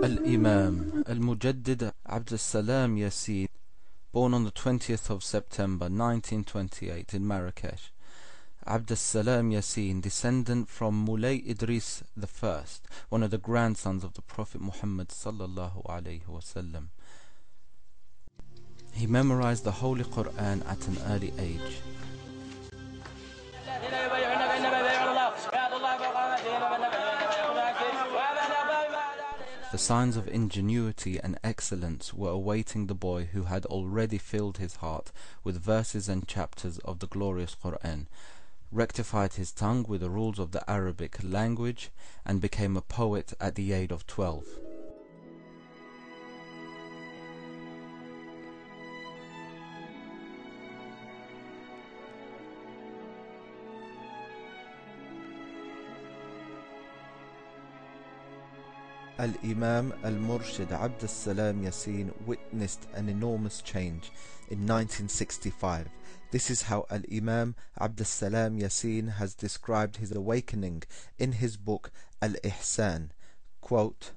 Al-Imam Al-Mujaddid Abdessalam Yassine, born on the 20th of September 1928 in Marrakesh. Abdessalam Yassine, descendant from Mulay Idris I, one of the grandsons of the Prophet Muhammad sallallahu alaihi wasallam. He memorized the Holy Quran at an early age. The signs of ingenuity and excellence were awaiting the boy who had already filled his heart with verses and chapters of the glorious Quran, rectified his tongue with the rules of the Arabic language, and became a poet at the age of 12. Al-Imam Al-Murshid Abdessalam Yassine witnessed an enormous change in 1965. This is how Al-Imam Abdessalam Yassine has described his awakening in his book Al-Ihsan. Quote,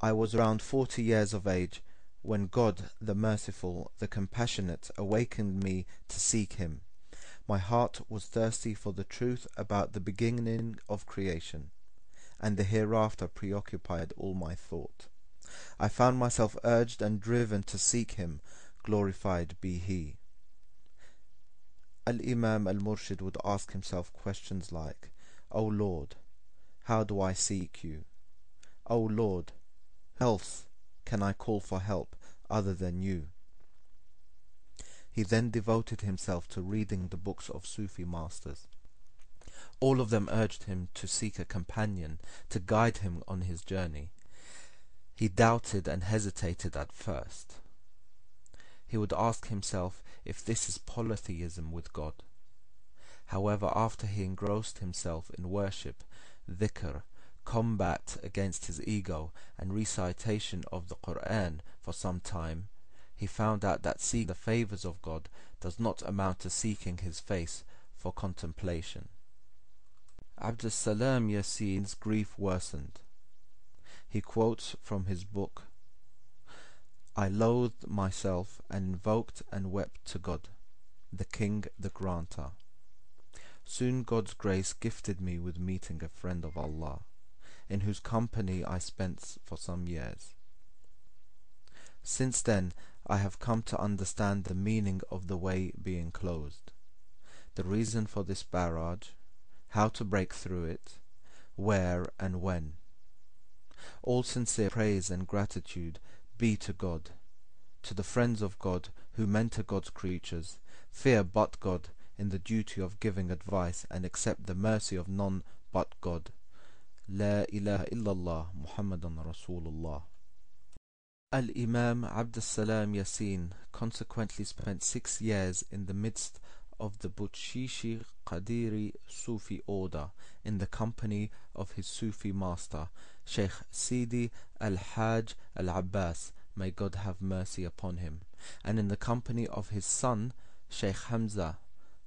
"I was around 40 years of age when God, the Merciful, the Compassionate, awakened me to seek Him. My heart was thirsty for the truth about the beginning of creation, and the hereafter preoccupied all my thought. I found myself urged and driven to seek Him, glorified be He." Al-Imam Al-Murshid would ask himself questions like, "O Lord, how do I seek You? O Lord, who else can I call for help other than You?" He then devoted himself to reading the books of Sufi masters. All of them urged him to seek a companion to guide him on his journey. He doubted and hesitated at first. He would ask himself if this is polytheism with God. However, after he engrossed himself in worship, dhikr, combat against his ego, and recitation of the Quran for some time, he found out that seeking the favors of God does not amount to seeking His face for contemplation. Abdessalam Yassine's grief worsened. He quotes from his book, "I loathed myself and invoked and wept to God, the King, the Granter. Soon God's grace gifted me with meeting a friend of Allah, in whose company I spent for some years. Since then I have come to understand the meaning of the way being closed, the reason for this barrage, how to break through it, where and when. All sincere praise and gratitude be to God, to the friends of God who mentor God's creatures, fear but God in the duty of giving advice, and accept the mercy of none but God. La ilaha illallah Muhammadan Rasulullah." Al-Imam Abdessalam Yassine consequently spent 6 years in the midst of the Butshishi Qadiri Sufi order, in the company of his Sufi master, Sheikh Sidi Al-Hajj Al-Abbas, may God have mercy upon him, and in the company of his son, Sheikh Hamza.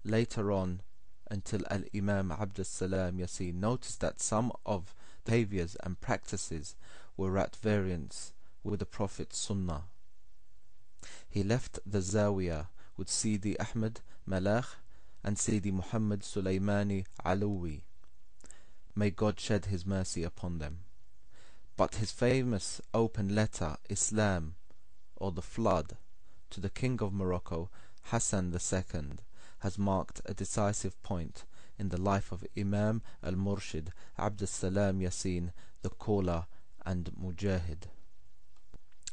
Later on, until Al-Imam Abdessalam Yassine noticed that some of the behaviors and practices were at variance with the Prophet's Sunnah. He left the Zawiyah with Sidi Ahmed Malakh and Sidi Muhammad Sulaymani Alawi. May God shed His mercy upon them. But his famous open letter, Islam, or the Flood, to the King of Morocco, Hassan II, has marked a decisive point in the life of Imam Al-Murshid Abdessalam Yassine, the caller and Mujahid.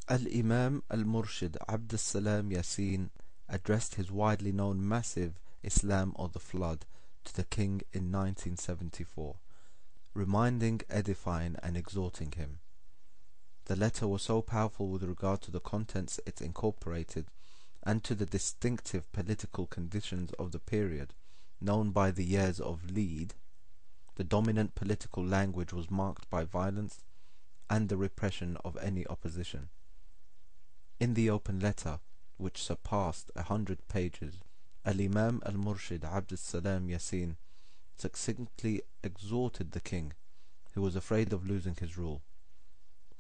Al-Imam Al-Murshid Abdessalam Yassine addressed his widely known massive Islam or the Flood to the king in 1974, reminding, edifying and exhorting him. The letter was so powerful with regard to the contents it incorporated and to the distinctive political conditions of the period, known by the years of Lead. The dominant political language was marked by violence and the repression of any opposition. In the open letter, which surpassed 100 pages, Al-Imam Al-Murshid Abdessalam Yassine succinctly exhorted the king, who was afraid of losing his rule.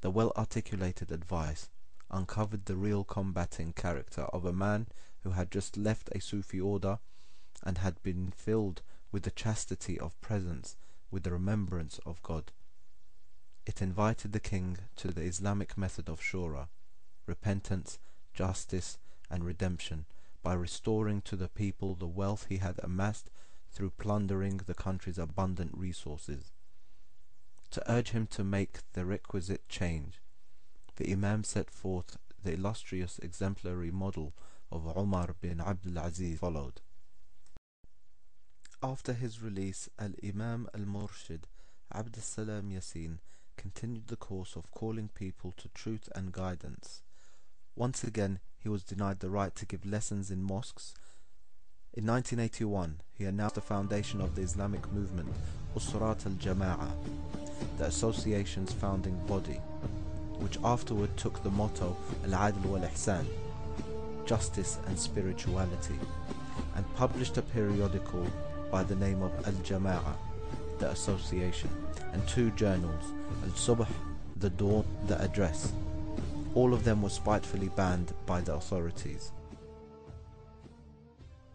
The well-articulated advice uncovered the real combating character of a man who had just left a Sufi order and had been filled with the chastity of presence with the remembrance of God. It invited the king to the Islamic method of shura, repentance, justice, and redemption, by restoring to the people the wealth he had amassed through plundering the country's abundant resources. To urge him to make the requisite change, the Imam set forth the illustrious exemplary model of Umar bin Abdul Aziz followed. After his release, Al-Imam al-Murshid Abdessalam Yassine continued the course of calling people to truth and guidance. Once again, he was denied the right to give lessons in mosques. In 1981, he announced the foundation of the Islamic movement, Usrat al-Jama'ah, the association's founding body, which afterward took the motto Al-Adl wal-Ihsan, justice and spirituality, and published a periodical by the name of Al-Jama'ah, the association, and two journals, Al-Subh, the Dawn, the Address. All of them were spitefully banned by the authorities.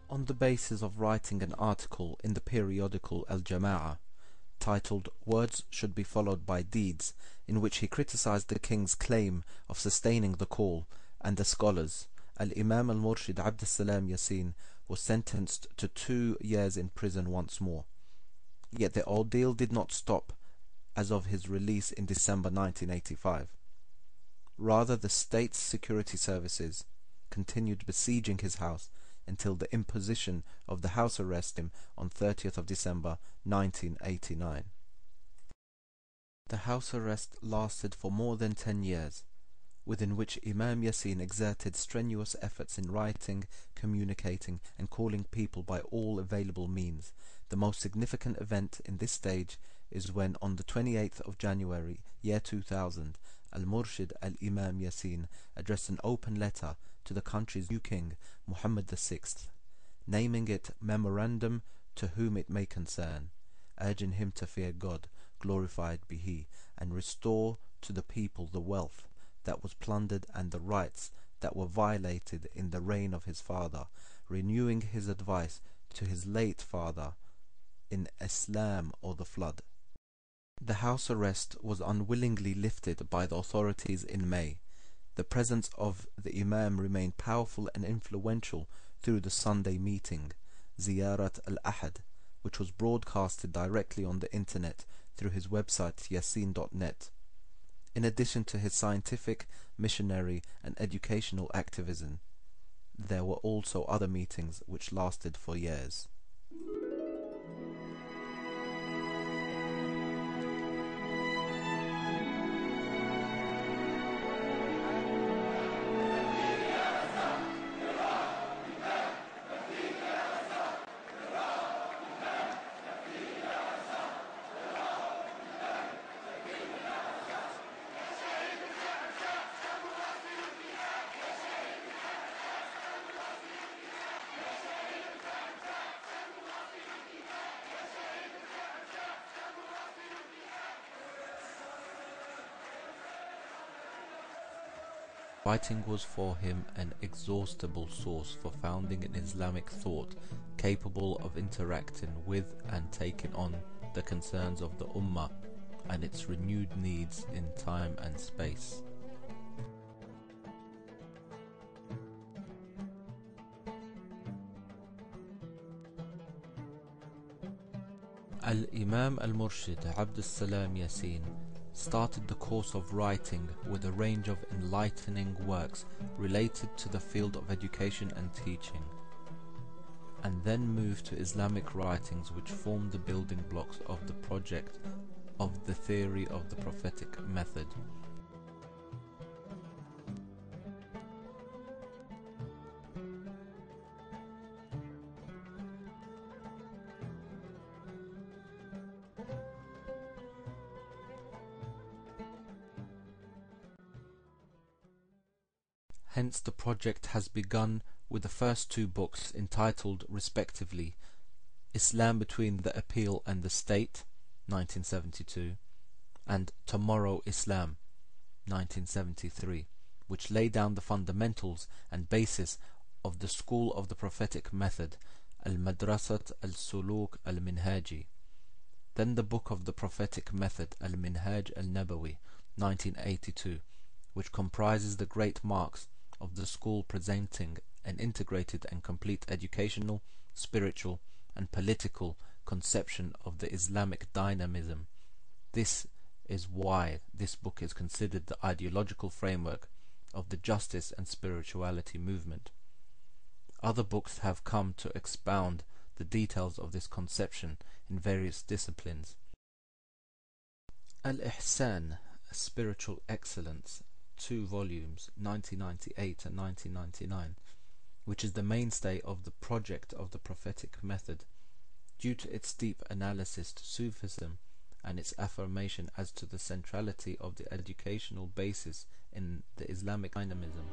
On the basis of writing an article in the periodical Al-Jama'ah titled Words Should Be Followed by Deeds, in which he criticized the king's claim of sustaining the call and the scholars, Al-Imam al-Murshid Abdessalam Yassine was sentenced to 2 years in prison once more. Yet the ordeal did not stop as of his release in December 1985. Rather, the state's security services continued besieging his house until the imposition of the house arrest him on 30th of December 1989. The house arrest lasted for more than 10 years, within which Imam Yassine exerted strenuous efforts in writing, communicating, and calling people by all available means. The most significant event in this stage is when, on the 28th of January, year 2000, Al-Murshid Al-Imam Yassine addressed an open letter to the country's new king, Muhammad VI, naming it Memorandum to whom it may concern, urging him to fear God, glorified be He, and restore to the people the wealth that was plundered and the rights that were violated in the reign of his father, renewing his advice to his late father in Islam or the flood. The house arrest was unwillingly lifted by the authorities in May. The presence of the Imam remained powerful and influential through the Sunday meeting, Ziyarat al-Ahad, which was broadcasted directly on the internet through his website yassine.net. In addition to his scientific, missionary, and educational activism, there were also other meetings which lasted for years. Writing was for him an exhaustible source for founding an Islamic thought capable of interacting with and taking on the concerns of the Ummah and its renewed needs in time and space. Al-Imam al-Murshid Abdessalam Yassine started the course of writing with a range of enlightening works related to the field of education and teaching, and then moved to Islamic writings which formed the building blocks of the project of the theory of the prophetic method. Hence the project has begun with the first 2 books entitled respectively Islam Between the Appeal and the State, 1972, and Tomorrow Islam, 1973, which lay down the fundamentals and basis of the School of the Prophetic Method, Al-Madrasat al-Suluk al-Minhaji. Then the Book of the Prophetic Method, Al-Minhaj al-Nabawi, 1982, which comprises the great marks of the school, presenting an integrated and complete educational, spiritual, and political conception of the Islamic dynamism. This is why this book is considered the ideological framework of the justice and spirituality movement. Other books have come to expound the details of this conception in various disciplines. Al-Ihsan, Spiritual Excellence, 2 volumes, 1998 and 1999, which is the mainstay of the project of the prophetic method, due to its deep analysis to Sufism and its affirmation as to the centrality of the educational basis in the Islamic dynamism.